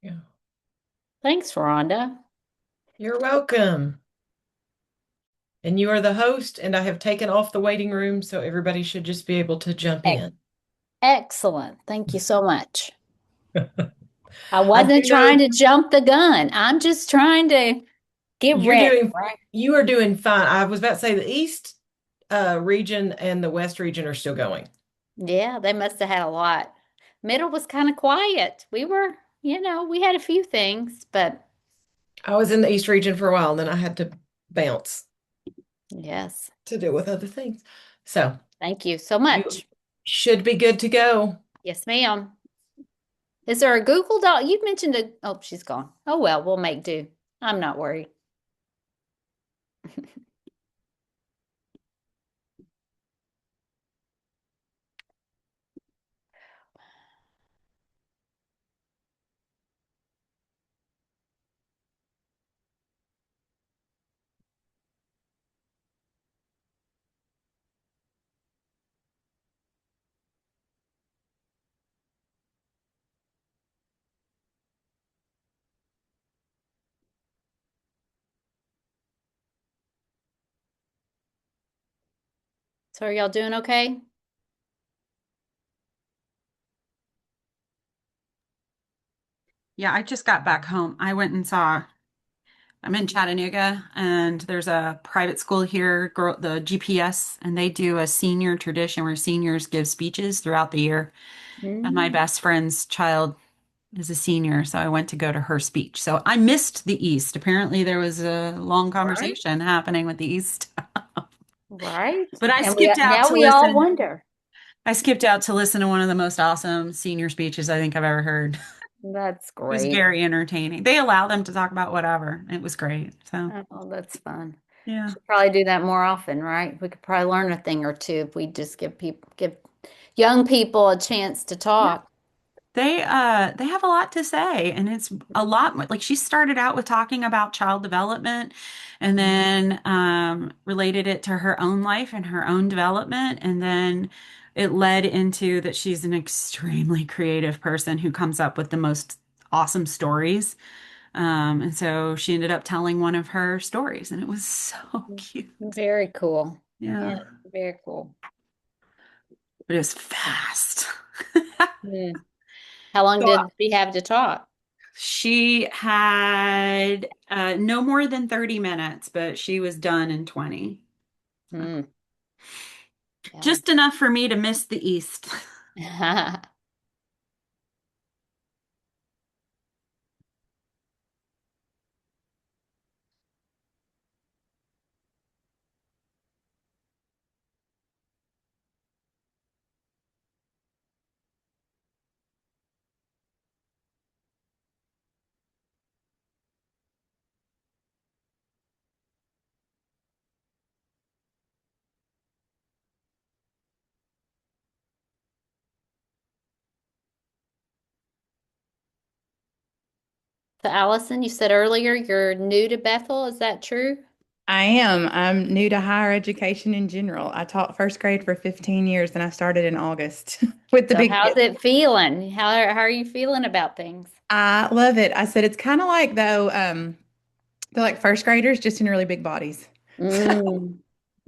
Yeah. Thanks, Rhonda. You're welcome. And you are the host, and I have taken off the waiting room, so everybody should just be able to jump Ec- in. Excellent. Thank you so much. I I do wasn't trying know to jump the gun. I'm just trying to get you're ready, doing right? you are doing fine. I was about to say the East region and the West region are still going. Yeah, they must have had a lot. Middle was kind of quiet. We had a few things, but I was in the East region for a while, and then I had to bounce yes. to deal with other things. So Thank you so you much. should be good to go. Yes, ma'am. Is there a Google Doc? You mentioned oh, she's gone. Oh, well, we'll make do. I'm not worried. So are y'all doing okay? Yeah, I just got back home. I'm in Chattanooga, and there's a private school here, the GPS, and they do a senior tradition where seniors give speeches throughout the year. And my Mm, best friend's child is a senior, so I went to go to her speech. So I missed the East. Apparently, there was a long right. conversation happening with the East. Right. But I And we skipped out now to we all listen. wonder. I skipped out to listen to one of the most awesome senior speeches I think I've ever heard. That's It was great. very entertaining. They allow them to talk about whatever. It was great. So, Oh, that's fun. yeah. Should probably do that more often, right? We could probably learn a thing or two if we just give young people a chance to Yeah. talk. They have a lot to say, and it's a lot like she started out with talking about child development and then related it to her own life and her own development, and then it led into that she's an extremely creative person who comes up with the most awesome stories. And so she ended up telling one of her stories, and it was so cute. Very cool. Yeah, Yeah, very cool. but it was fast. Mm. How long So did we have to talk? she had no more than 30 minutes, but she was done in 20. Mm. Just enough for me to miss the East. Yeah. So Allison, you said earlier you're new to Bethel. Is that true? I am. I'm new to higher education in general. I taught first grade for 15 years and I started in August with the So big how's kids. it feeling? How are you feeling about things? I love it. I said it's kind of like though, they're like first graders just in really big bodies. So Mm.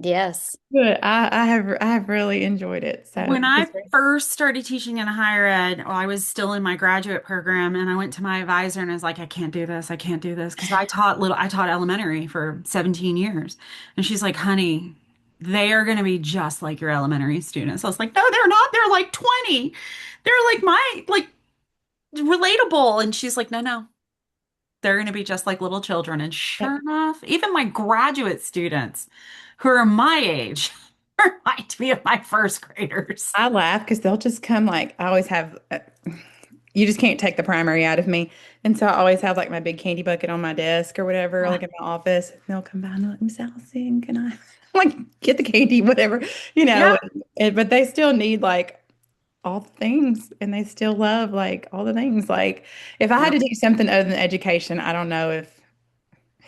Yes. but I have really enjoyed it. So When it's I great. first started teaching in higher ed, well, I was still in my graduate program, and I went to my advisor and I was like, I can't do this. I can't do this. Because I taught elementary for 17 years. And she's like, honey, they are going to be just like your elementary students. I was like, no, they're not. They're like 20. They're like relatable. And she's like, no, no, they're going to be just like little children. And sure Yep. enough, even my graduate students who are my age remind me of my first graders. I laugh because they'll just come like I always have. You just can't take the primary out of me. And so I always have like my big candy bucket on my desk or whatever, like in my office. And they'll come by and they're like, Miss Allison, can I like get the candy, whatever, you Yeah. know? But they still need like all the things and they still love like all the things. Like if I had Yep. to do something other than education, I don't know if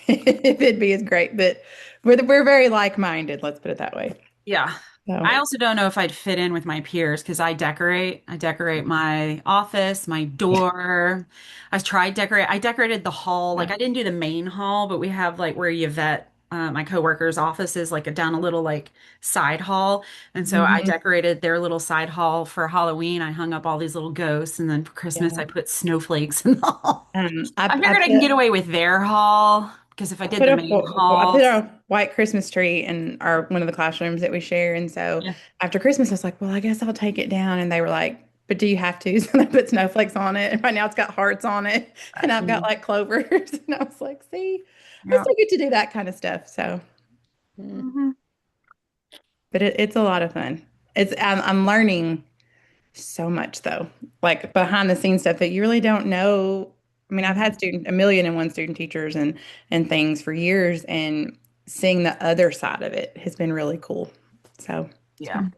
if it'd be as great, but we're very like-minded, let's put it that way. Yeah. So I also don't know if I'd fit in with my peers because I decorate. I decorate my office, my door. I decorated the hall. Like yeah. I didn't do the main hall, but we have like where Yvette, my coworker's office is like down a little like side hall. And so I Mhm. decorated their little side hall for Halloween. I hung up all these little ghosts, and then for Christmas Yeah. I put snowflakes in the hall. I I figured I can get away with their hall because if I did the main I put hall, a white Christmas tree in our one of the classrooms that we share. And so yeah. after Christmas, I was like, well, I guess I'll take it down. And they were like, but do you have to? So they put snowflakes on it. And right now it's got hearts on it. And I've got Mm, like clovers. And I was like, see, I Yeah. still get to do that kind of stuff. So, mm. Mhm. but it's a lot of fun. I'm learning so much though, like behind the scenes stuff that you really don't know. I mean, I've had a million and one student teachers and things for years, and seeing the other side of it has been really cool. So it's Yeah. fun.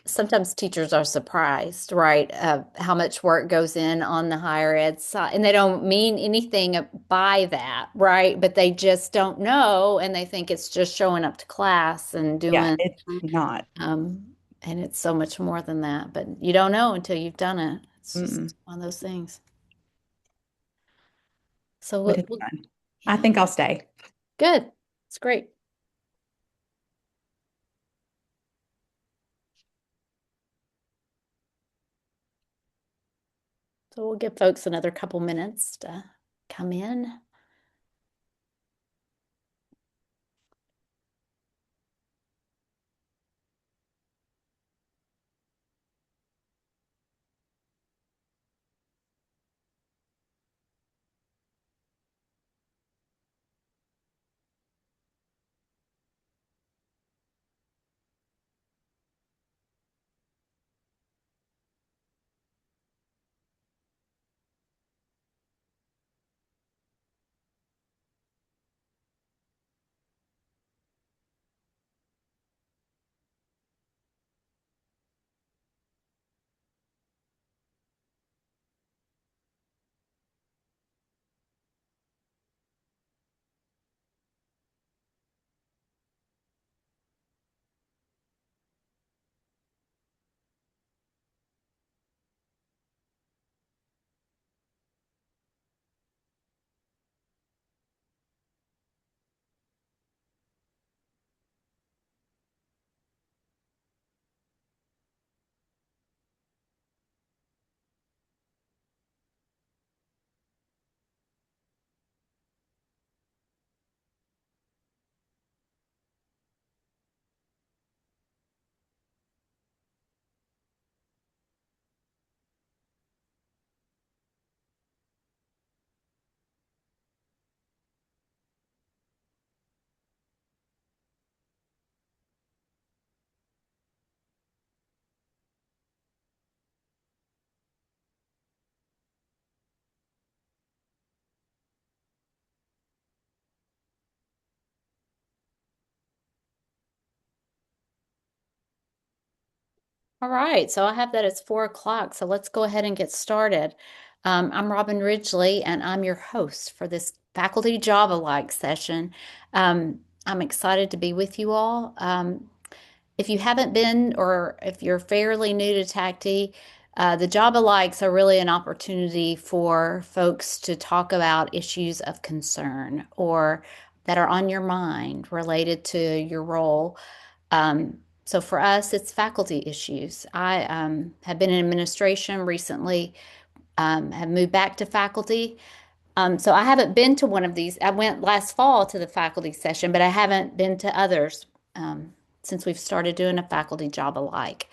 Sometimes teachers are surprised, right, of how much work goes in on the higher ed side, and they don't mean anything by that, right? But they just don't know, and they think it's just showing up to class and Yeah, doing, it's not. and it's so much more than that. But you don't know until you've done it. It's Mm-mm. just one of those things. So But it's we'll fun. I yeah, think I'll stay. good. It's great. So we'll give folks another couple minutes to come in. All right, so I have that it's 4 o'clock, so let's go ahead and get started. I'm Robin Ridgely, and I'm your host for this faculty job alike session. I'm excited to be with you all. If you haven't been, or if you're fairly new to TACTI, the job alikes are really an opportunity for folks to talk about issues of concern or that are on your mind related to your role. So for us, it's faculty issues. I have been in administration recently, have moved back to faculty. So I haven't been to one of these. I went last fall to the faculty session, but I haven't been to others since we've started doing a faculty job alike.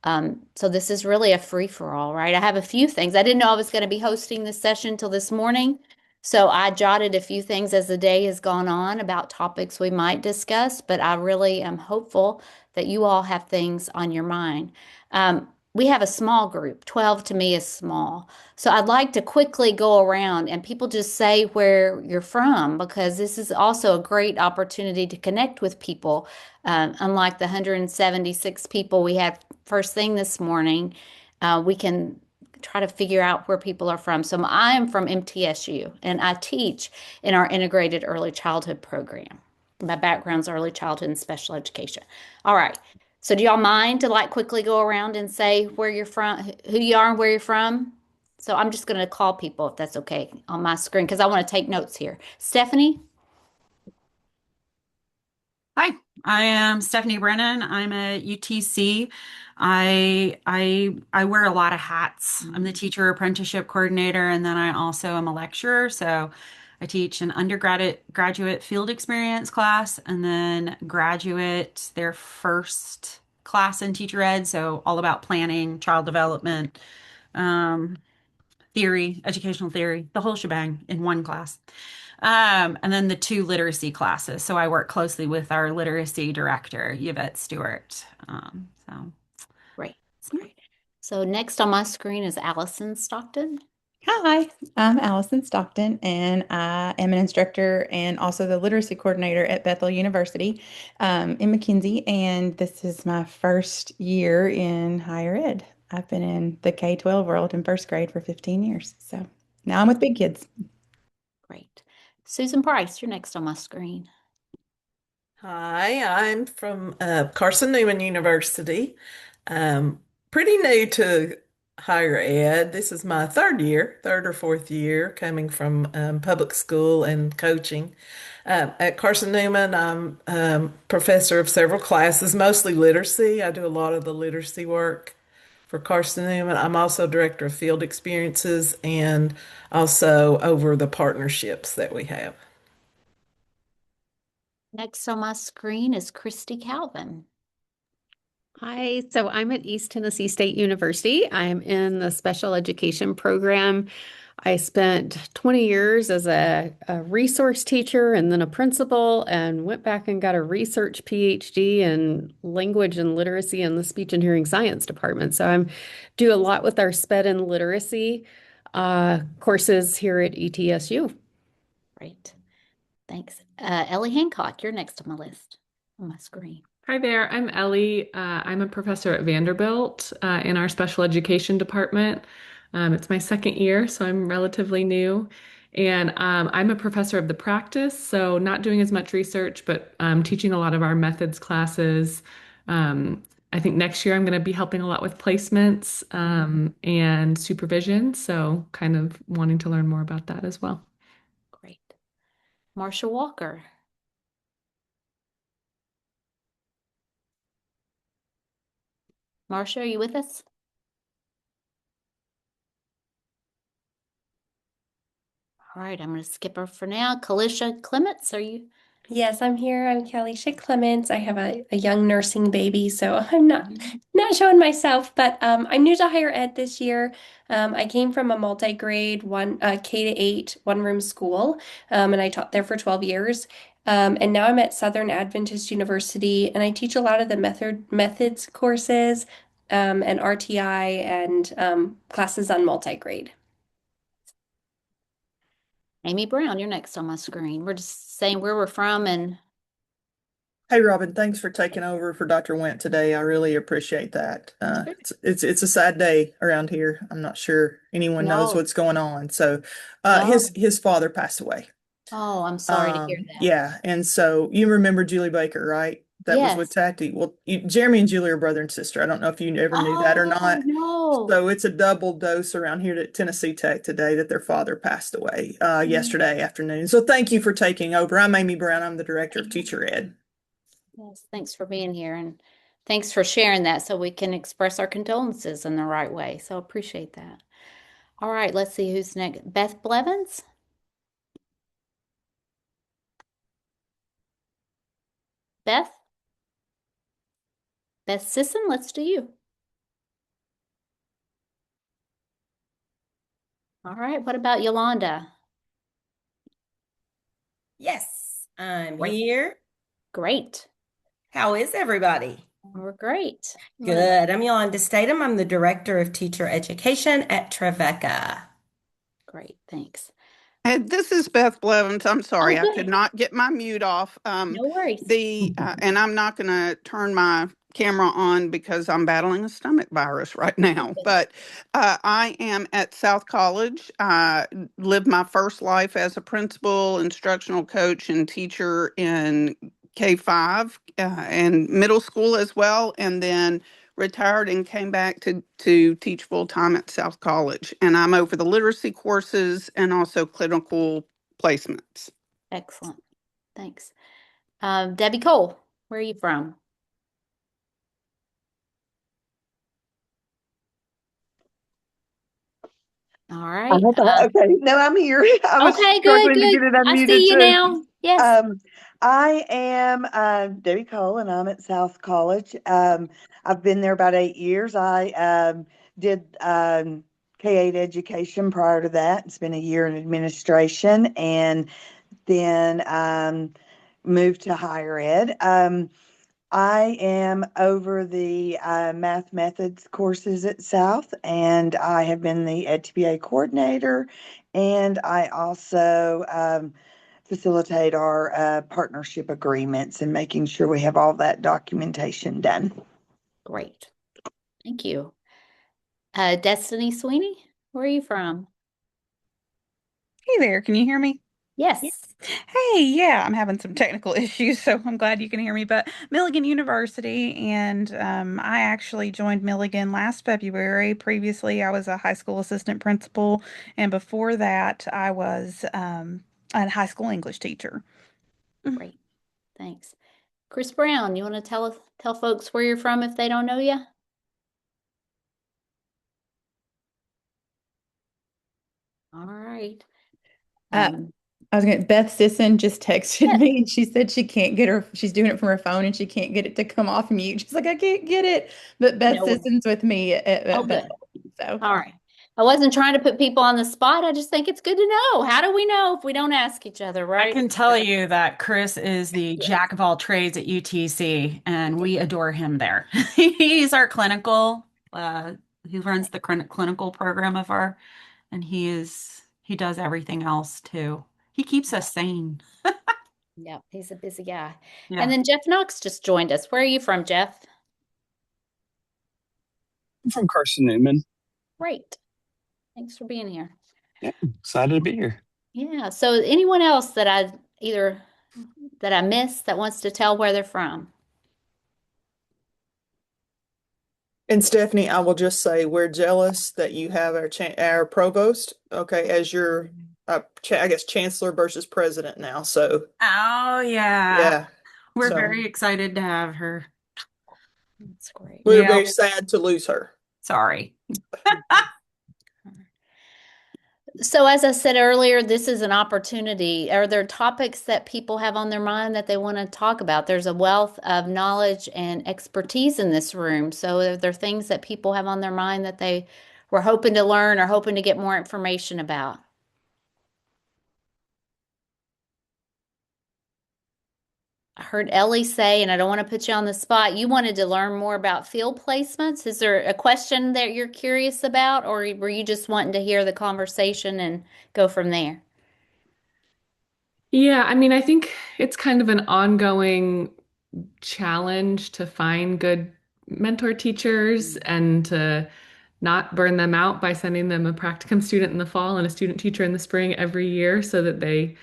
So this is really a free for all, right? I have a few things. I didn't know I was going to be hosting this session till this morning. So I jotted a few things as the day has gone on about topics we might discuss, but I really am hopeful that you all have things on your mind. We have a small group. 12 to me is small. So I'd like to quickly go around and people just say where you're from because this is also a great opportunity to connect with people. Unlike the 176 people we had first thing this morning, we can try to figure out where people are from. So I'm from MTSU and I teach in our integrated early childhood program. My background's early childhood and special education. All right. So do y'all mind to like quickly go around and say where you're from, who you are and where you're from? So I'm just going to call people if that's okay on my screen because I want to take notes here. Stephanie? Hi, I am Stephanie Brennan. I'm at UTC. I wear a lot of hats. I'm the teacher apprenticeship coordinator, and then I also am a lecturer. So I teach an undergraduate graduate field experience class, and then graduate their first class in teacher ed. So all about planning, child development, um, theory, educational theory, the whole shebang in one class. And then the two literacy classes. So I work closely with our literacy director, Yvette Stewart. Great. Great. So next on my screen is Allison Stockton. Hi, I'm Allison Stockton, and I am an instructor and also the literacy coordinator at Bethel University in McKenzie. And this is my first year in higher ed. I've been in the K-12 world in first grade for 15 years. So now I'm with big kids. Great. Susan Price, you're next on my screen. Hi, I'm from Carson Newman University. Um, Pretty new to higher ed. This is my third or fourth year coming from public school and coaching. At Carson Newman, I'm professor of several classes, mostly literacy. I do a lot of the literacy work for Carson Newman. I'm also director of field experiences and also over the partnerships that we have. Next on my screen is Christy Calvin. Hi, so I'm at East Tennessee State University. I'm in the special education program. I spent 20 years as a resource teacher and then a principal, and went back and got a research PhD in language and literacy in the speech and hearing science department. So I'm do a lot with our SPED and literacy courses here at ETSU. Great. Thanks. Ellie Hancock, you're next on my list on my screen. Hi there, I'm Ellie. I'm a professor at Vanderbilt in our special education department. It's my second year, so I'm relatively new. And I'm a professor of the practice, so not doing as much research, but teaching a lot of our methods classes. I think next year I'm going to be helping a lot with placements and supervision, so kind of wanting to learn more about that as well. Great. Marsha Walker. Marsha, are you with us? All right, I'm going to skip her for now. Kalisha Clements, are you? Yes, I'm here. I'm Kalisha Clements. I have a young nursing baby, so I'm not showing myself, but I'm new to higher ed this year. I came from a multi-grade one K-8 one-room school, and I taught there for 12 years. And now I'm at Southern Adventist University, and I teach a lot of the methods courses, and RTI and classes on multi-grade. Amy Brown, you're next on my screen. We're just saying where we're from and Hey, Robin, thanks for taking over for Dr. Went today. I really appreciate that. It's a sad day around here. I'm not sure anyone knows No. what's going on. So, No. his father passed away. Oh, I'm sorry to hear that. Yeah, and so you remember Julie Baker, right? That was with Yes. Tacti. Well, Jeremy and Julie are brother and sister. I don't know if you ever knew that or not. No. So it's a double dose around here at Tennessee Tech today that their father passed away yesterday afternoon. So thank you for taking over. I'm Amy Brown. I'm the director of teacher ed. Yes, thanks for being here and thanks for sharing that so we can express our condolences in the right way. So appreciate that. All right, let's see who's next. Beth Blevins? Beth? Beth Sisson, let's do you. All right, what about Yolanda? Yes, I'm Great. here. Great. How is everybody? We're great. Good. I'm Yolanda Statham. I'm the Director of Teacher Education at Trevecca. Great, thanks. And this is Beth Blevins. I'm sorry, I good. could not get my mute off. No worries. And I'm not going to turn my camera on because I'm battling a stomach virus right now. But I am at South College. I lived my first life as a principal, instructional coach, and teacher in K-5 and middle school as well, and then retired and came back to teach full-time at South College. And I'm over the literacy courses and also clinical placements. Excellent. Thanks. Debbie Cole, where are you from? All right. Okay, no, I'm here. I was Okay, good, struggling to good. get it I unmuted see you too. now. Yes. I am Debbie Cole, and I'm at South College. I've been there about 8 years. I did K-8 education prior to that. Spent a year in administration, and then moved to higher ed. I am over the math methods courses at South, and I have been the EdTPA coordinator, and I also facilitate our partnership agreements and making sure we have all that documentation done. Great. Thank you. Destiny Sweeney, where are you from? Hey there, can you hear me? Yes. Hey, yeah, I'm having some technical issues, so I'm glad you can hear me. But Milligan University, and I actually joined Milligan last February. Previously, I was a high school assistant principal, and before that, I was a high school English teacher. Great. Thanks. Chris Brown, you want to tell folks where you're from if they don't know you? All right. Beth Sisson just texted me and she said she can't get she's doing it from her phone and she can't get it to come off mute. She's like, I can't get it. But Beth Sisson's with me at good. Beth. So. All right. I wasn't trying to put people on the spot. I just think it's good to know. How do we know if we don't ask each other, right? I can tell you that Chris is the jack of all trades at UTC, and we adore him there. He's our clinical, he runs the clinical program of and he does everything else too. He keeps us sane. Yeah, he's a busy guy. Yeah. And then Jeff Knox just joined us. Where are you from, Jeff? I'm from Carson-Newman. Great. Thanks for being here. Yeah, excited to be here. Yeah. So anyone else that I missed that wants to tell where they're from? And Stephanie, I will just say we're jealous that you have our provost, okay, as your I guess chancellor versus president now. So Oh yeah. yeah, We're so very excited to have her. That's great. we're Yeah. very sad to lose her. Sorry. So as I said earlier, this is an opportunity. Are there topics that people have on their mind that they want to talk about? There's a wealth of knowledge and expertise in this room. So are there things that people have on their mind that they were hoping to learn or hoping to get more information about? I heard Ellie say, and I don't want to put you on the spot, you wanted to learn more about field placements. Is there a question that you're curious about, or were you just wanting to hear the conversation and go from there? Yeah, I mean, I think it's kind of an ongoing challenge to find good mentor teachers and to not burn them out by sending them a practicum student in the fall and a student teacher in the spring every year so that they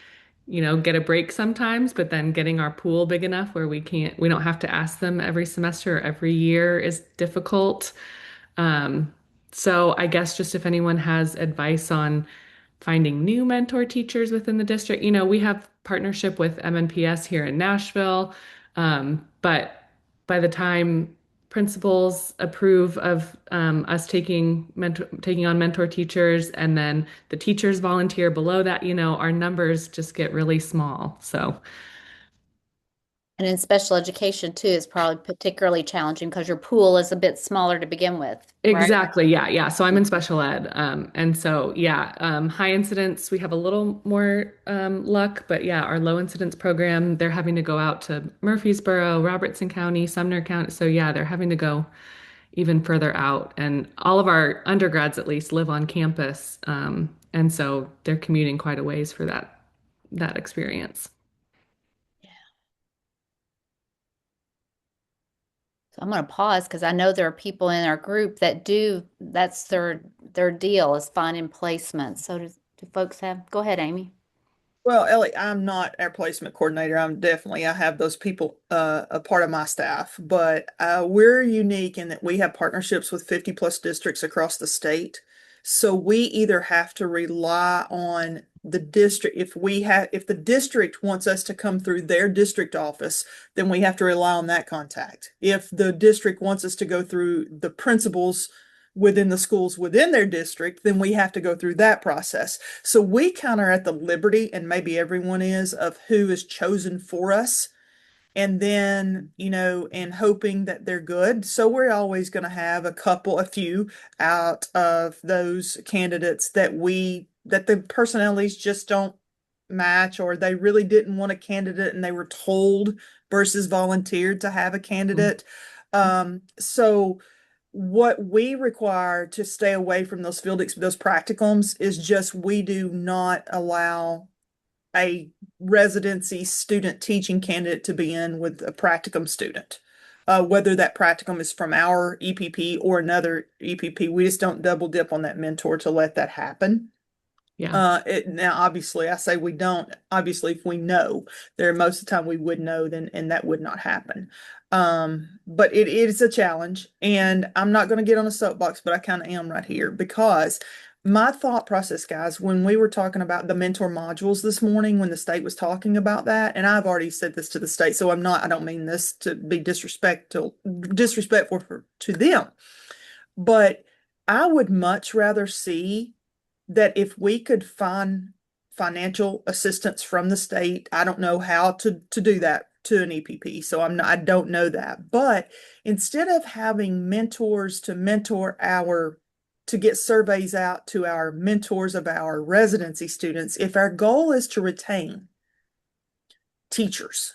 get a break sometimes, but then getting our pool big enough where we don't have to ask them every semester or every year is difficult. So I guess just if anyone has advice on finding new mentor teachers within the district, we have partnership with MNPS here in Nashville. But by the time principals approve of us taking on mentor teachers, and then the teachers volunteer below that, our numbers just get really small. So. And in special education too is probably particularly challenging because your pool is a bit smaller to begin with. Right? Exactly. Yeah. So I'm in special ed. And so, high incidence, we have a little more luck, but our low incidence program, they're having to go out to Murfreesboro, Robertson County, Sumner County. So they're having to go even further out. And all of our undergrads at least live on campus. And so they're commuting quite a ways for that experience. So I'm going to pause because I know there are people in our group that that's their deal is finding placements. So do folks go ahead, Amy. Well, Ellie, I'm not our placement coordinator. I have those people a part of my staff, but we're unique in that we have partnerships with 50 plus districts across the state. So we either have to rely on the district if the district wants us to come through their district office, then we have to rely on that contact. If the district wants us to go through the principals within the schools within their district, then we have to go through that process. So we kind of are at the liberty, and maybe everyone is, of who is chosen for us. And then, and hoping that they're good. So we're always going to have a few out of those candidates that the personalities just don't match, or they really didn't want a candidate and they were told versus volunteered to have a candidate. So what we require to stay away from those those practicums is just we do not allow a residency student teaching candidate to be in with a practicum student. Whether that practicum is from our EPP or another EPP, we just don't double dip on that mentor to let that happen. Yeah. Now, obviously, I say we don't. Obviously, if we know, most of the time we would know, then and that would not happen. But it is a challenge, and I'm not going to get on a soapbox, but I kind of am right here because my thought process, guys, when we were talking about the mentor modules this morning, when the state was talking about that, and I've already said this to the state, so I don't mean this to be disrespectful to them, but I would much rather see that if we could find financial assistance from the state. I don't know how to do that to an EPP, so I don't know that. But instead of having mentors to get surveys out to our mentors of our residency students, if our goal is to retain teachers,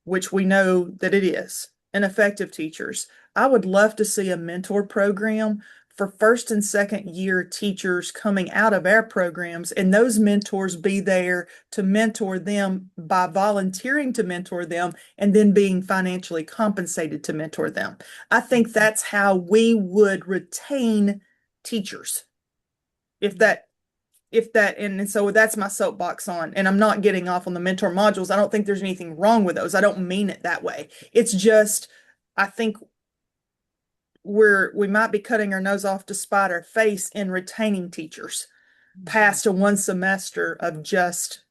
which we know that it is, and effective teachers, I would love to see a mentor program for first and second year teachers coming out of our programs, and those mentors be there to mentor them by volunteering to mentor them and then being financially compensated to mentor them. I think that's how we would retain teachers. And so that's my soapbox on, and I'm not getting off on the mentor modules. I don't think there's anything wrong with those. I don't mean it that way. It's just, I think we might be cutting our nose off to spite our face in retaining teachers past a one semester of just,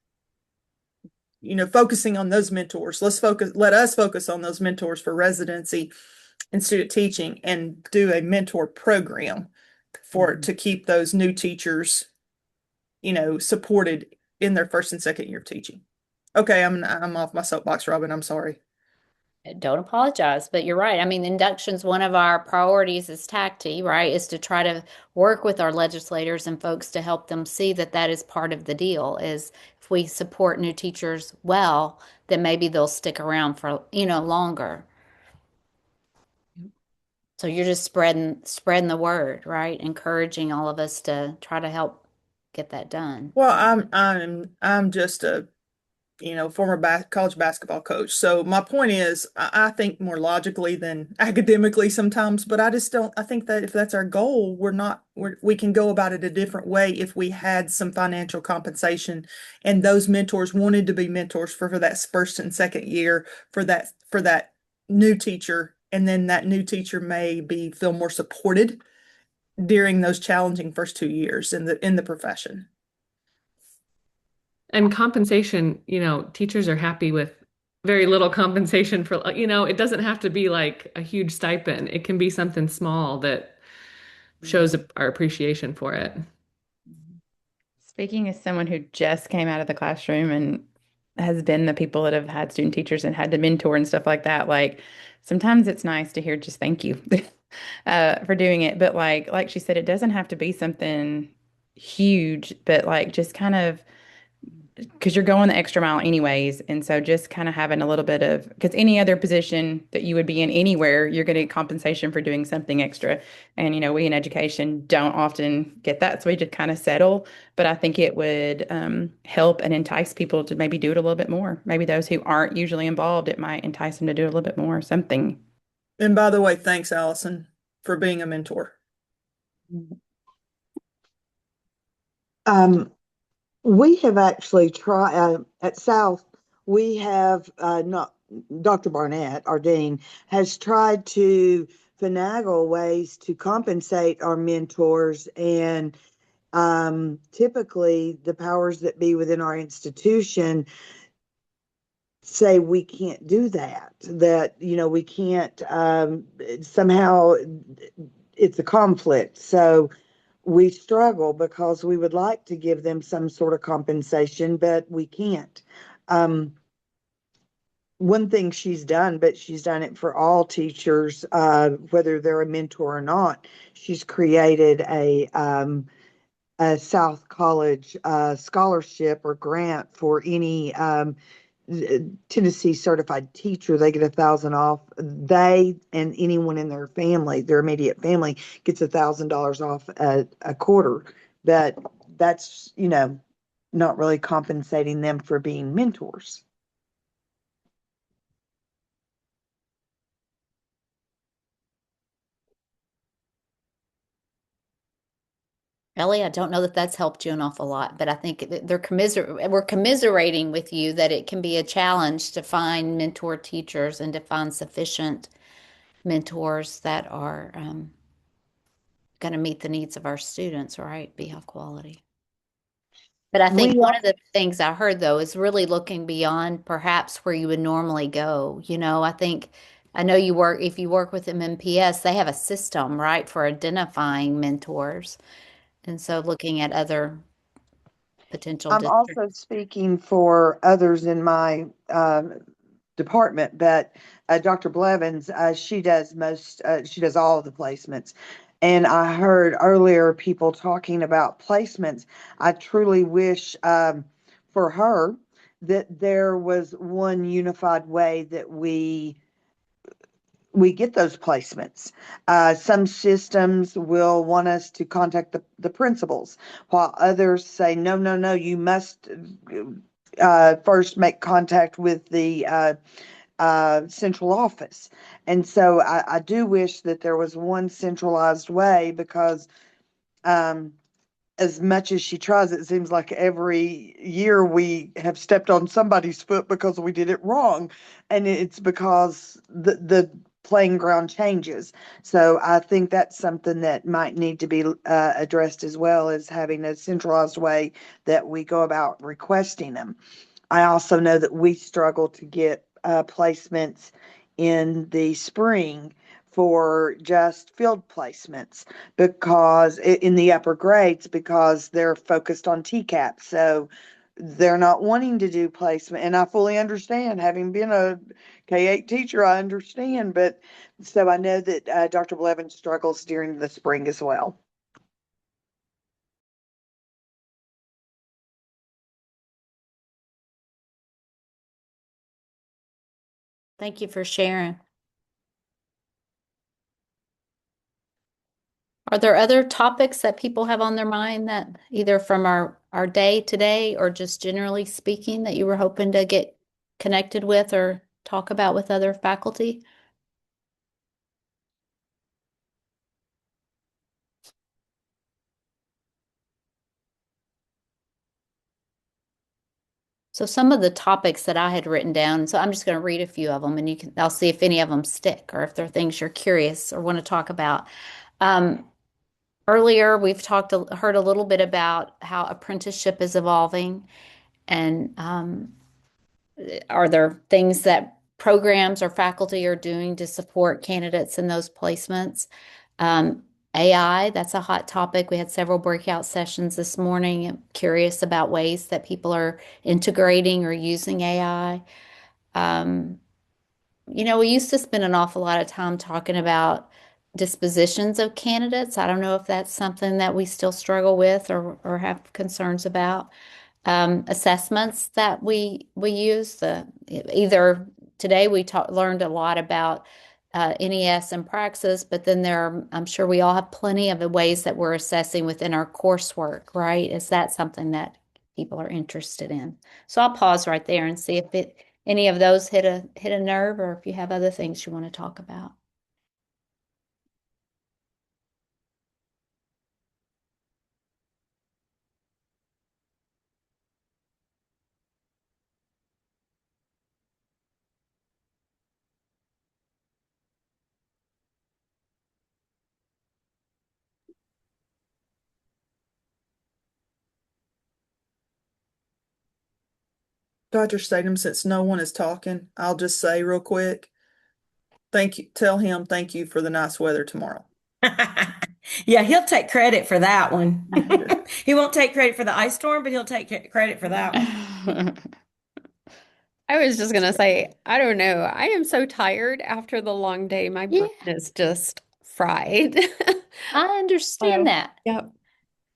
focusing on those mentors. Let us focus on those mentors for residency and student teaching and do a mentor program to keep those new teachers, supported in their first and second year of teaching. Okay, I'm off my soapbox, Robin. I'm sorry. Don't apologize, but you're right. I mean, induction's one of our priorities as TACTI, right, is to try to work with our legislators and folks to help them see that that is part of the deal, is if we support new teachers well, then maybe they'll stick around for, longer. So you're just spreading the word, right? Encouraging all of us to try to help get that done. Well, I'm just a former college basketball coach. So my point is, I think more logically than academically sometimes, but I think that if that's our goal, we can go about it a different way if we had some financial compensation and those mentors wanted to be mentors for that first and second year for that new teacher. And then that new teacher feel more supported during those challenging first 2 years in the profession. And compensation, teachers are happy with very little compensation for, it doesn't have to be like a huge stipend. It can be something small that shows our appreciation for it. Speaking as someone who just came out of the classroom and has been the people that have had student teachers and had to mentor and stuff like that, like sometimes it's nice to hear just thank you for doing it. But like she said, it doesn't have to be something huge, but like just kind of, because you're going the extra mile anyways. And so just kind of having a little bit of, because any other position that you would be in anywhere, you're going to get compensation for doing something extra. And, we in education don't often get that. So we just kind of settle. But I think it would help and entice people to maybe do it a little bit more. Maybe those who aren't usually involved, it might entice them to do a little bit more, something. And by the way, thanks, Allison, for being a mentor. We have actually tried at South. We have not Dr. Barnett, our dean, has tried to finagle ways to compensate our mentors, and typically the powers that be within our institution say we can't do that. That we can't. Somehow, it's a conflict. So we struggle because we would like to give them some sort of compensation, but we can't. Um, One thing she's done, but she's done it for all teachers, whether they're a mentor or not. She's created a South College scholarship or grant for any Tennessee certified teacher. They get 1,000 off. They and anyone in their family, their immediate family, gets $1,000 off a quarter. But that's not really compensating them for being mentors. Ellie, I don't know that that's helped you an awful lot, but I think we're commiserating with you that it can be a challenge to find mentor teachers and to find sufficient mentors that are going to meet the needs of our students, right? Be high quality. But I think one of the things I heard though is really looking beyond perhaps where you would normally go. I know if you work with MMPS, they have a system, right, for identifying mentors. And so looking at other potential I'm districts. also speaking for others in my department, but Dr. Blevins, she does all of the placements. And I heard earlier people talking about placements. I truly wish for her that there was one unified way that we get those placements. Some systems will want us to contact the principals, while others say, no, no, no, you must first make contact with the central office. And so I do wish that there was one centralized way, because as much as she tries, it seems like every year we have stepped on somebody's foot because we did it wrong. And it's because the playing ground changes. So I think that's something that might need to be addressed, as well as having a centralized way that we go about requesting them. I also know that we struggle to get placements in the spring for just field placements, because in the upper grades, because they're focused on TCAP. So they're not wanting to do placement. And I fully understand, having been a K-8 teacher, I understand. But so I know that Dr. Blevins struggles during the spring as well. Thank you for sharing. Are there other topics that people have on their mind, that either from our day today or just generally speaking, that you were hoping to get connected with or talk about with other faculty? So some of the topics that I had written down, so I'm just going to read a few of them, and I'll see if any of them stick or if there are things you're curious or want to talk about. Earlier, we've heard a little bit about how apprenticeship is evolving, and are there things that programs or faculty are doing to support candidates in those placements? AI, that's a hot topic. We had several breakout sessions this morning. I'm curious about ways that people are integrating or using AI. We used to spend an awful lot of time talking about dispositions of candidates. I don't know if that's something that we still struggle with or have concerns about. Assessments that we use. Either today we learned a lot about NES and Praxis, but then I'm sure we all have plenty of the ways that we're assessing within our coursework, right? Is that something that people are interested in? So I'll pause right there and see if any of those hit a nerve, or if you have other things you want to talk about. Dr. Statham, since no one is talking, I'll just say real quick, thank you. Tell him thank you for the nice weather tomorrow. Yeah, he'll take credit for that one. He won't take credit for the ice storm, but he'll take credit for that one. I was just gonna say, I don't know. I am so tired after the long day. My Yeah, brain is just fried. I understand So, that. yep.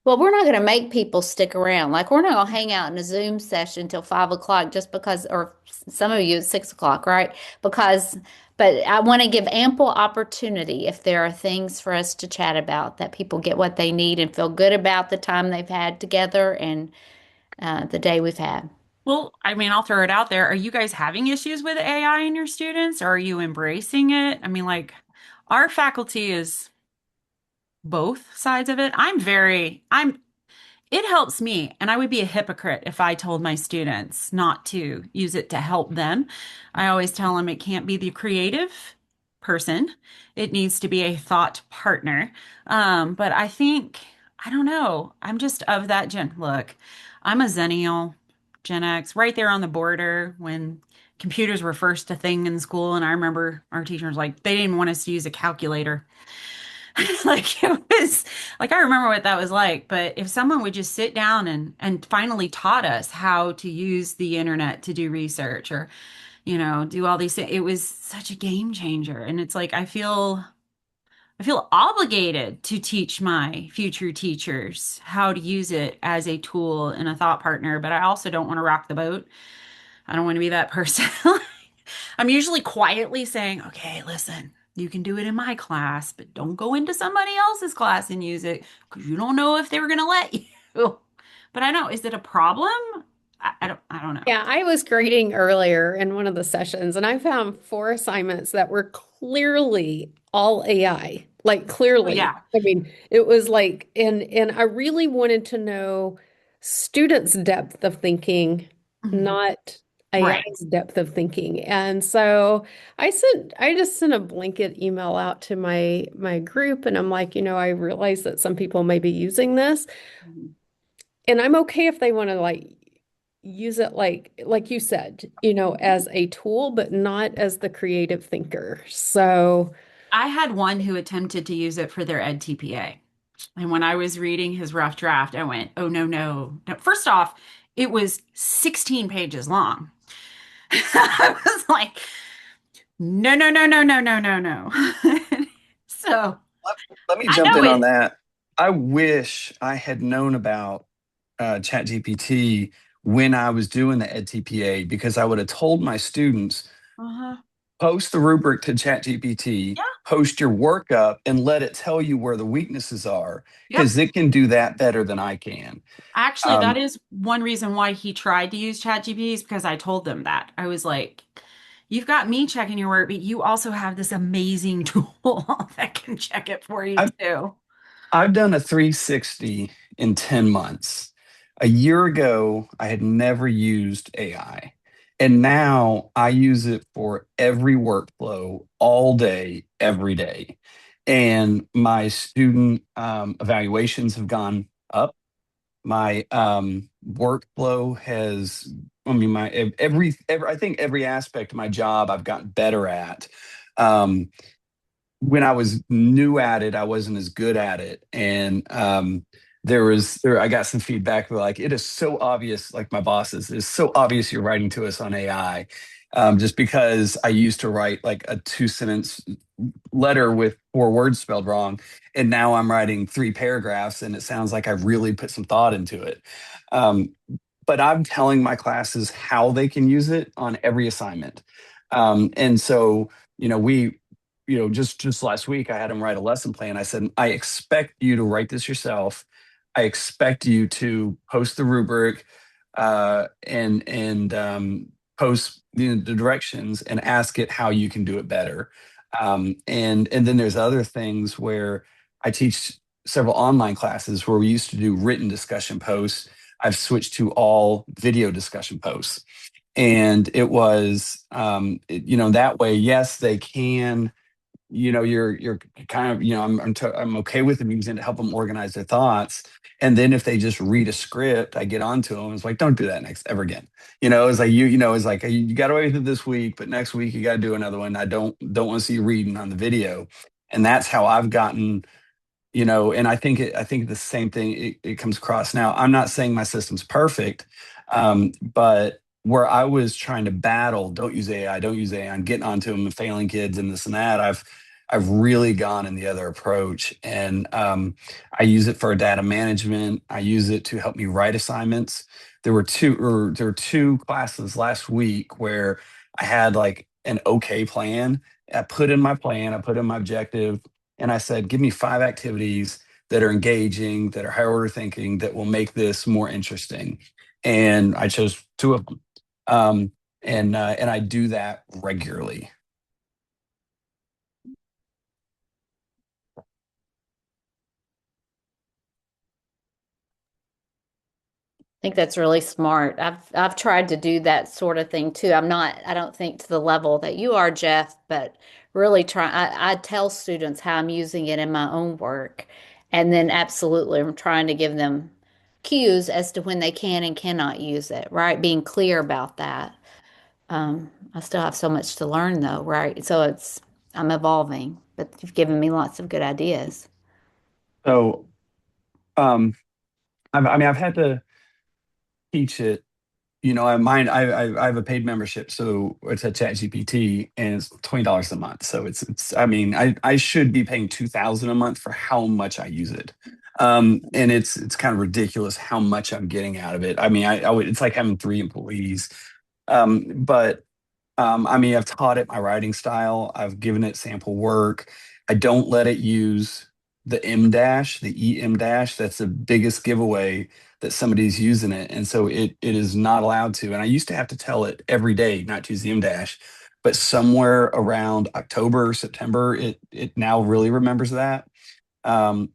Well, we're not going to make people stick around. Like, we're not going to hang out in a Zoom session till 5 o'clock just because, or some of you at 6 o'clock, right? Because, but I want to give ample opportunity if there are things for us to chat about, that people get what they need and feel good about the time they've had together and the day we've had. Well, I mean, I'll throw it out there. Are you guys having issues with AI in your students, or are you embracing it? I mean, like, our faculty is both sides of it. It helps me, and I would be a hypocrite if I told my students not to use it to help them. I always tell them it can't be the creative person. It needs to be a thought partner. But I don't know. I'm just of that look, I'm a Zennial, Gen X, right there on the border when computers were first a thing in school. And I remember our teachers, like, they didn't want us to use a calculator. Like, it was like, I remember what that was like. But if someone would just sit down and finally taught us how to use the internet to do research, or, do all these things, it was such a game changer. And it's like, I feel obligated to teach my future teachers how to use it as a tool and a thought partner, but I also don't want to rock the boat. I don't want to be that person. I'm usually quietly saying, okay, listen, you can do it in my class, but don't go into somebody else's class and use it because you don't know if they were going to let you. But I know, is it a problem? I don't know. Yeah, I was grading earlier in one of the sessions and I found 4 assignments that were clearly all AI. Like, Oh, clearly. yeah. I mean, it was like, and I really wanted to know students' depth of thinking, Mhm. not Right. AI's depth of thinking. And so I just sent a blanket email out to my group, and I'm like, I realize that some people may be using this, Mhm. and I'm okay if they want to like use it like you said, as a tool, but not as the creative thinker. So I had one who attempted to use it for their Ed TPA. And when I was reading his rough draft, I went, oh, no, no, no. First off, it was 16 pages long. I was like, no, no, no, no, no, no, no, no. So Let me I jump know in on it. that. I wish I had known about ChatGPT when I was doing the EdTPA, because I would have told my students, Uh-huh. post the rubric to ChatGPT, Yeah. post your work up, and let it tell you where the weaknesses are, Yep. because it can do that better than I can. Actually, that is one reason why he tried to use ChatGPT, is because I told them that. I was like, you've got me checking your work, but you also have this amazing tool that can check it for you too. I've done a 360 in 10 months. A year ago, I had never used AI. And now I use it for every workflow all day, every day. And my student evaluations have gone up. My workflow has, I mean, I think every aspect of my job I've gotten better at. When I was new at it, I wasn't as good at it. And I got some feedback like, it is so obvious, like my bosses, it's so obvious you're writing to us on AI. Just because I used to write like a 2 sentence letter with 4 words spelled wrong. And now I'm writing 3 paragraphs and it sounds like I've really put some thought into it. But I'm telling my classes how they can use it on every assignment. And so, just last week, I had them write a lesson plan. I said, I expect you to write this yourself. I expect you to post the rubric and post the directions and ask it how you can do it better. And then there's other things where I teach several online classes where we used to do written discussion posts. I've switched to all video discussion posts. And it was, that way, yes, they can you're kind of, I'm okay with them using it to help them organize their thoughts. And then if they just read a script, I get onto them. It's like, don't do that next ever again. It's like it's like you got away with it this week, but next week you got to do another one. I don't want to see you reading on the video. And that's how I've gotten, and I think the same thing, it comes across. Now, I'm not saying my system's perfect, but where I was trying to battle, don't use AI, don't use AI, and getting onto them and failing kids and this and that, I've really gone in the other approach. And I use it for data management. I use it to help me write assignments. There were two classes last week where I had like an okay plan. I put in my plan, I put in my objective, and I said, give me 5 activities that are engaging, that are higher order thinking, that will make this more interesting. And I chose 2 of them. And I do that regularly. I think that's really smart. I've tried to do that sort of thing too. I don't think to the level that you are, Jeff, but really I tell students how I'm using it in my own work. And then absolutely I'm trying to give them cues as to when they can and cannot use it, right? Being clear about that. I still have so much to learn though, right? So I'm evolving, but you've given me lots of good ideas. So, I've had to teach it. I have a paid membership, so it's a ChatGPT, and it's $20 a month. So I should be paying $2,000 a month for how much I use it. And it's kind of ridiculous how much I'm getting out of it. It's like having 3 employees. But I've taught it my writing style. I've given it sample work. I don't let it use the M dash, the EM dash. That's the biggest giveaway that somebody's using it. And so it is not allowed to. And I used to have to tell it every day not to use the M dash, but somewhere around October, September, it now really remembers that. And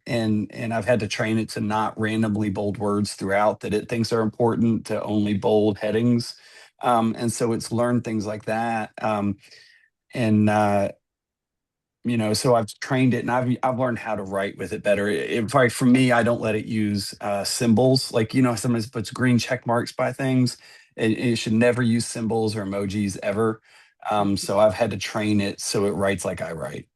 I've had to train it to not randomly bold words throughout that it thinks are important, to only bold headings. And so it's learned things like that. And so I've trained it, and I've learned how to write with it better. Like for me, I don't let it use symbols. Like, sometimes it puts green check marks by things. It should never use symbols or emojis ever. So I've had to train it so it writes like I write.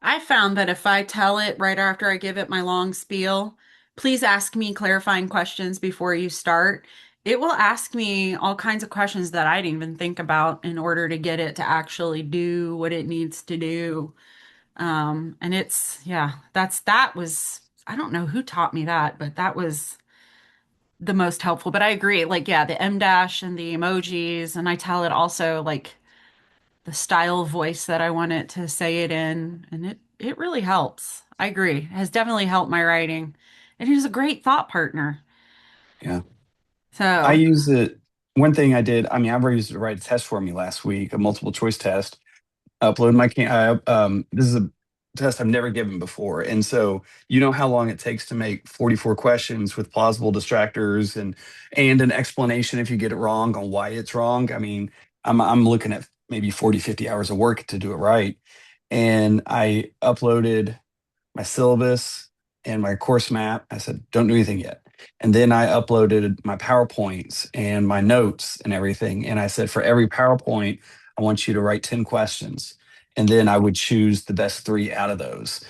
I found that if I tell it right after I give it my long spiel, please ask me clarifying questions before you start, it will ask me all kinds of questions that I didn't even think about in order to get it to actually do what it needs to do. And that was, I don't know who taught me that, but that was the most helpful. But I agree, like, yeah, the M dash and the emojis, and I tell it also like the style of voice that I want it to say it in, and it really helps. I agree. It has definitely helped my writing. And it is a great thought partner. Yeah. So I use it. One thing I did, I've already used it to write a test for me last week, a multiple choice test. Upload my this is a test I've never given before. And so how long it takes to make 44 questions with plausible distractors and an explanation if you get it wrong on why it's wrong. I'm looking at maybe 40, 50 hours of work to do it right. And I uploaded my syllabus and my course map. I said, don't do anything yet. And then I uploaded my PowerPoints and my notes and everything. And I said, for every PowerPoint, I want you to write 10 questions. And then I would choose the best 3 out of those.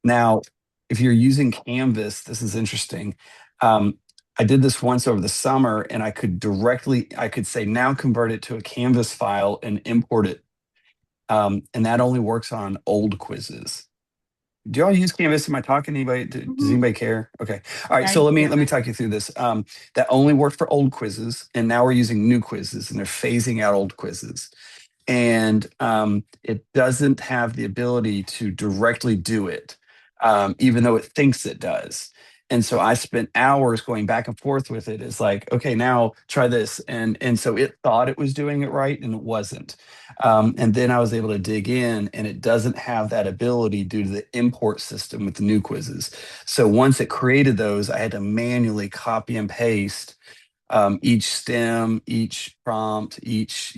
Now, if you're using Canvas, this is interesting. I did this once over the summer, and I could say, now convert it to a Canvas file and import it. And that only works on old quizzes. Do y'all use Canvas? Am I talking to anybody? Does anybody care? Okay. All right. So let me talk you through this. That only worked for old quizzes, and now we're using new quizzes, and they're phasing out old quizzes. And it doesn't have the ability to directly do it, even though it thinks it does. And so I spent hours going back and forth with it. It's like, okay, now try this. And so it thought it was doing it right, and it wasn't. And then I was able to dig in, and it doesn't have that ability due to the import system with the new quizzes. So once it created those, I had to manually copy and paste each stem, each prompt, each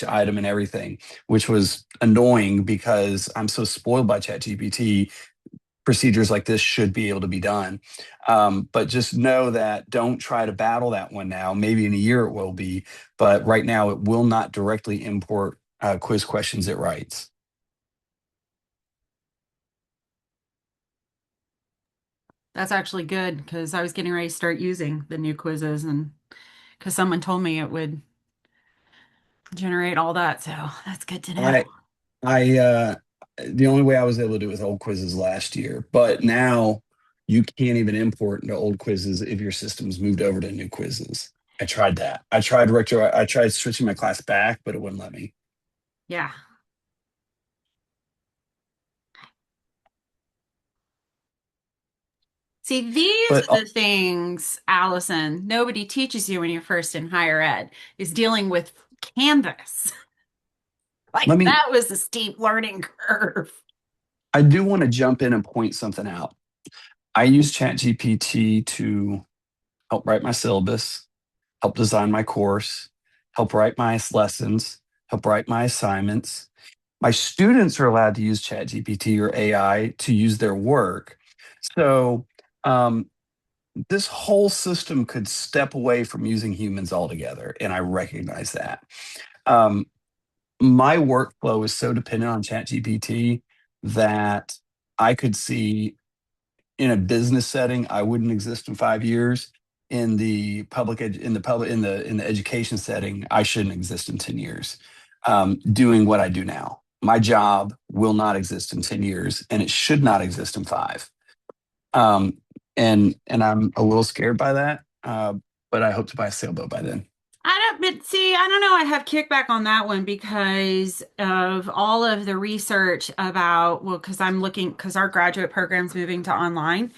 item and everything, which was annoying because I'm so spoiled by ChatGPT. Procedures like this should be able to be done. But just know that don't try to battle that one now. Maybe in a year it will be, but right now it will not directly import quiz questions it writes. That's actually good because I was getting ready to start using the new quizzes, and because someone told me it would generate all that. So that's good to know. I the only way I was able to do it with old quizzes last year, but now you can't even import into old quizzes if your system's moved over to new quizzes. I tried that. I tried switching my class back, but it wouldn't let me. Yeah. See, these But are the things, Allison, nobody teaches you when you're first in higher ed, is dealing with Canvas. Like let me that was a steep learning curve. I do want to jump in and point something out. I use ChatGPT to help write my syllabus, help design my course, help write my lessons, help write my assignments. My students are allowed to use ChatGPT or AI to use their work. So um, this whole system could step away from using humans altogether, and I recognize that. Um, my workflow is so dependent on ChatGPT that I could see in a business setting, I wouldn't exist in 5 years. In the in the education setting, I shouldn't exist in 10 years. Doing what I do now, my job will not exist in 10 years, and it should not exist in 5. Um, and I'm a little scared by that, but I hope to buy a sailboat by then. I don't know. I have kickback on that one because of all of the research about, well, because our graduate program's moving to online.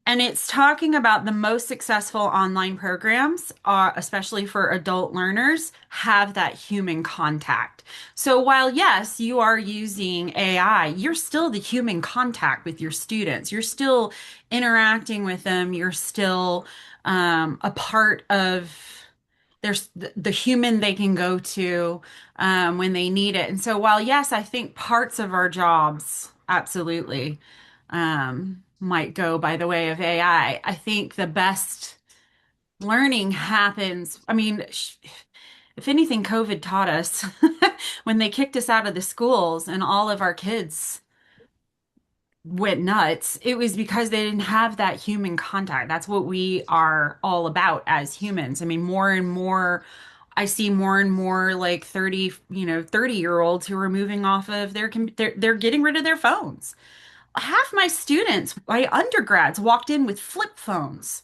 And it's talking about the most successful online programs, especially for adult learners, have that human contact. So while, yes, you are using AI, you're still the human contact with your students. You're still interacting with them. You're still a part of there's the human they can go to when they need it. And so while, yes, I think parts of our jobs absolutely might go by the way of AI. I think the best learning happens. I mean, if anything, COVID taught us when they kicked us out of the schools and all of our kids went nuts, it was because they didn't have that human contact. That's what we are all about as humans. I mean, more and more, I see more and more like 30-year-olds who are moving off of they're getting rid of their phones. Half my students, my undergrads, walked in with flip phones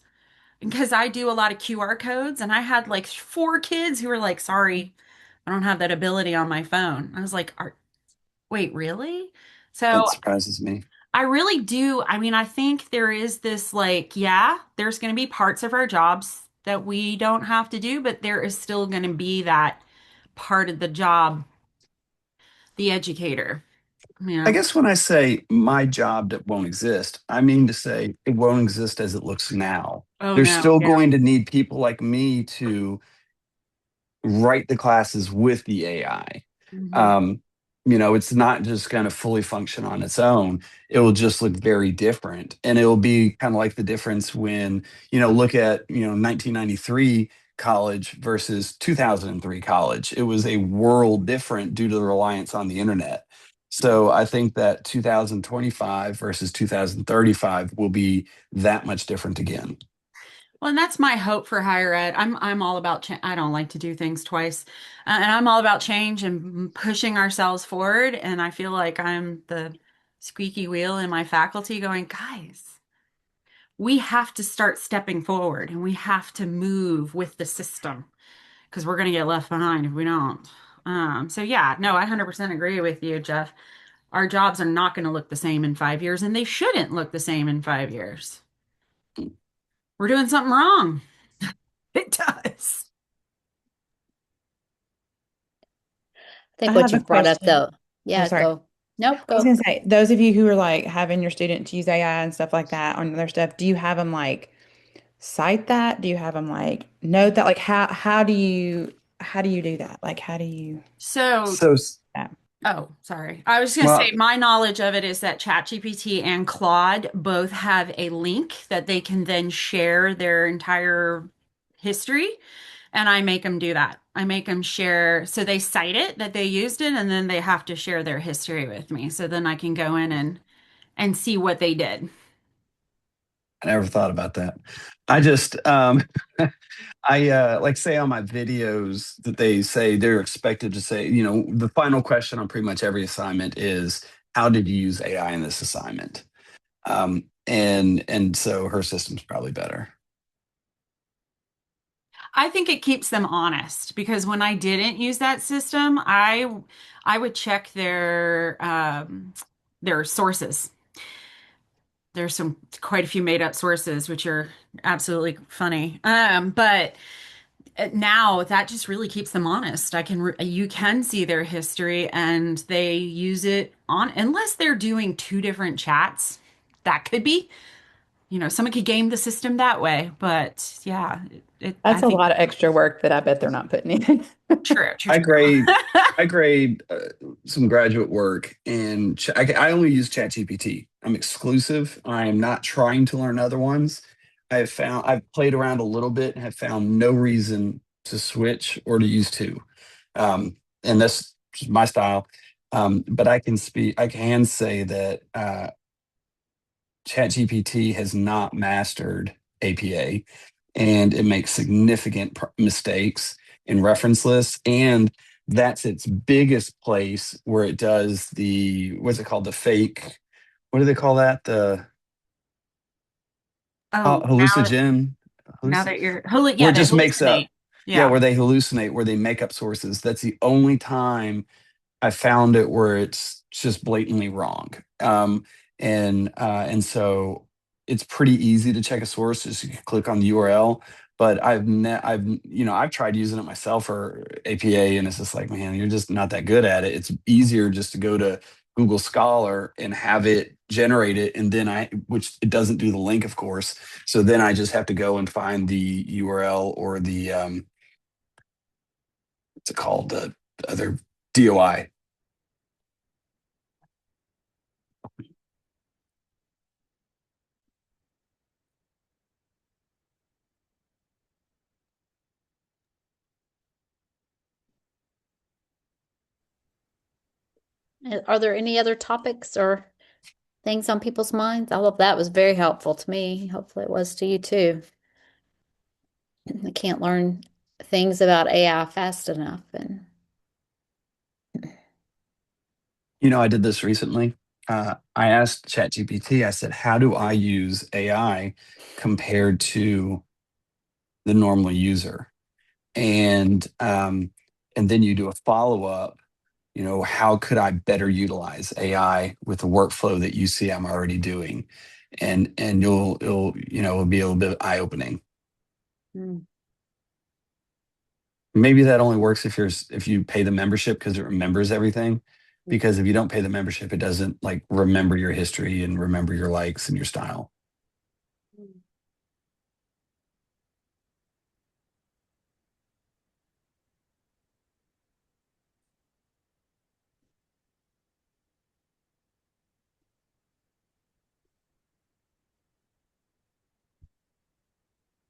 because I do a lot of QR codes, and I had like 4 kids who were like, "Sorry, I don't have that ability on my phone." I was like, "Wait, really?" So That surprises me. I really do. I mean, I think there is this like, yeah, there's going to be parts of our jobs that we don't have to do, but there is still going to be that part of the job, the educator. I Yeah. guess when I say my job that won't exist, I mean to say it won't exist as it looks now. Oh They're no. still Yeah. going to need people like me to write the classes with the AI. Mhm. It's not just going to fully function on its own. It will just look very different. And it will be kind of like the difference when, look at, 1993 college versus 2003 college. It was a world different due to the reliance on the internet. So I think that 2025 versus 2035 will be that much different again. Well, and that's my hope for higher ed. I'm all about I don't like to do things twice, and I'm all about change and pushing ourselves forward. And I feel like I'm the squeaky wheel in my faculty, going, guys, we have to start stepping forward, and we have to move with the system because we're going to get left behind if we don't. So yeah, no, I 100% agree with you, Jeff. Our jobs are not going to look the same in 5 years, and they shouldn't look the same in 5 years. We're doing something wrong. It does. I think I what have a you've brought up question. though. Oh, Yeah, sorry. go. Nope, I was go. gonna say, those of you who are like having your students use AI and stuff like that on their stuff, do you have them like cite that? Do you have them like note that? Like how do you do that? Like how do you So, So, yeah. oh, sorry. I was just going to say well, my knowledge of it is that ChatGPT and Claude both have a link that they can then share their entire history. And I make them do that. I make them share. So they cite it that they used it, and then they have to share their history with me. So then I can go in and see what they did. I never thought about that. I just, I like say on my videos that they say they're expected to say, the final question on pretty much every assignment is, how did you use AI in this assignment? And so her system's probably better. I think it keeps them honest because when I didn't use that system, I would check their sources. There's quite a few made up sources, which are absolutely funny. But now that just really keeps them honest. You can see their history and they use it on, unless they're doing two different chats. That could be, someone could game the system that way. But yeah, I That's a think lot of extra work that I bet they're not putting in. true, true, I true. grade, I grade some graduate work, and I only use ChatGPT. I'm exclusive. I am not trying to learn other ones. I've played around a little bit and have found no reason to switch or to use two. And that's just my style. But I can say that ChatGPT has not mastered APA, and it makes significant mistakes in reference lists. And that's its biggest place where it does what's it called? The fake, what do they call that? The Oh, hallucinogen, now halluc- that you're, where yeah, it they just makes up, hallucinate. yeah, Yeah. where they hallucinate, where they make up sources. That's the only time I found it where it's just blatantly wrong. And so it's pretty easy to check a source. Just you click on the URL. But I've tried using it myself for APA, and it's just like, man, you're just not that good at it. It's easier just to go to Google Scholar and have it generate it, and then which it doesn't do the link, of course. So then I just have to go and find the URL or the what's it called, the other DOI. Are there any other topics or things on people's minds? All of that was very helpful to me. Hopefully it was to you too. I can't learn things about AI fast enough. And I did this recently. I asked ChatGPT, I said, how do I use AI compared to the normal user? And then you do a follow-up, how could I better utilize AI with the workflow that you see I'm already doing? And it'll be a little bit eye-opening. Maybe that only works if you pay the membership because it remembers everything. Because if you don't pay the membership, it doesn't like remember your history and remember your likes and your style.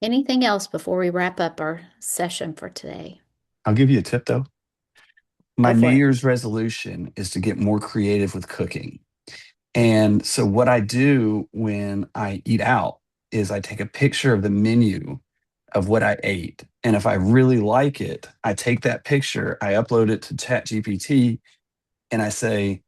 anything else before we wrap up our session for today? I'll give you a tip though. My Go New for it. Year's resolution is to get more creative with cooking. And so what I do when I eat out is I take a picture of the menu of what I ate. And if I really like it, I take that picture, I upload it to ChatGPT, and I say,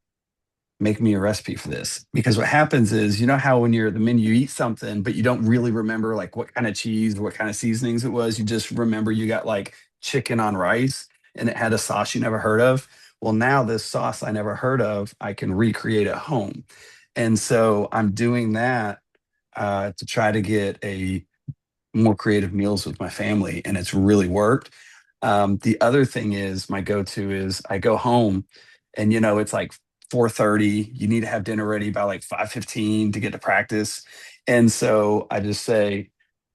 make me a recipe for this. Because what happens is, how when you're at the menu, you eat something, but you don't really remember like what kind of cheese, what kind of seasonings it was. You just remember you got like chicken on rice and it had a sauce you never heard of. Well, now this sauce I never heard of, I can recreate at home. And so I'm doing that to try to get a more creative meals with my family, and it's really worked. The other thing is my go-to is I go home and it's like 4:30. You need to have dinner ready by like 5:15 to get to practice. And so I just say,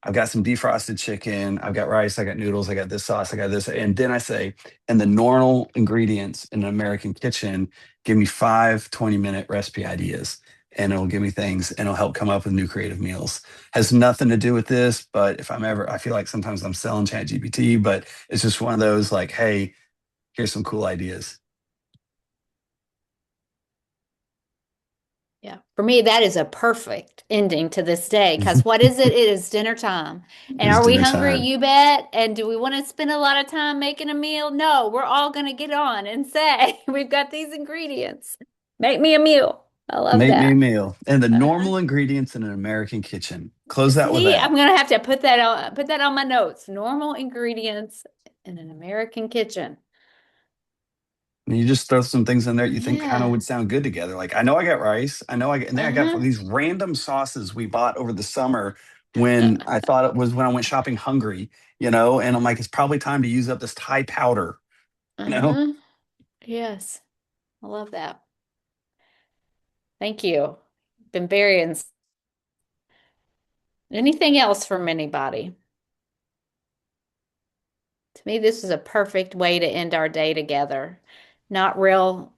I've got some defrosted chicken, I've got rice, I got noodles, I got this sauce, I got this. And then I say, and the normal ingredients in an American kitchen, give me 5 20-minute recipe ideas. And it'll give me things and it'll help come up with new creative meals. Has nothing to do with this, but if I'm ever, I feel like sometimes I'm selling ChatGPT, but it's just one of those like, hey, here's some cool ideas. Yeah, for me, that is a perfect ending to this day because what is it? It is dinner time. And It's are we dinner hungry? time. You bet. And do we want to spend a lot of time making a meal? No, we're all going to get on and say, we've got these ingredients. Make me a meal. I love Make me a that. meal. And the normal ingredients in an American kitchen. Close that with See, I'm that. going to have to put that on my notes. Normal ingredients in an American kitchen. And you just throw some things in there you think kind of Yeah. would sound good together. Like I know I got rice. I know and then I got these random sauces we bought over the summer when I thought it was when I went shopping hungry, and I'm like, it's probably time to use up this Thai powder, you know? Yes. I love that. Thank you. Been very Anything else from anybody? To me, this is a perfect way to end our day together. Not real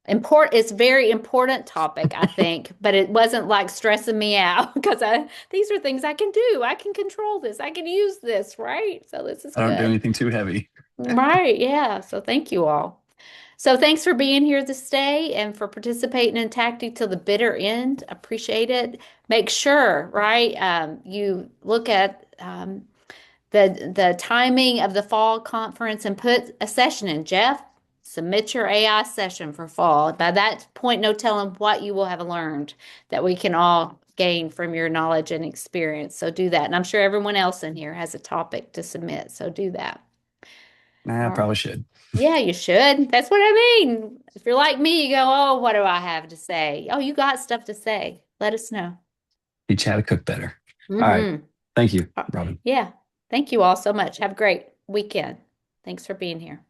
important. It's a very important topic, I think, but it wasn't like stressing me out because these are things I can do. I can control this. I can use this, right? So this is I don't do good. anything too heavy. Right, yeah. So thank you all. So thanks for being here this day and for participating in Tactic till the bitter end. Appreciate it. Make sure, right, you look at the timing of the fall conference and put a session in. Jeff, submit your AI session for fall. By that point, no telling what you will have learned that we can all gain from your knowledge and experience. So do that. And I'm sure everyone else in here has a topic to submit. So do that. Nah, I probably should. Yeah, you should. That's what I mean. If you're like me, you go, oh, what do I have to say? Oh, you got stuff to say. Let us know. Teach you how to cook better. All right. Thank you, Robin. Yeah. Thank you all so much. Have a great weekend. Thanks for being here.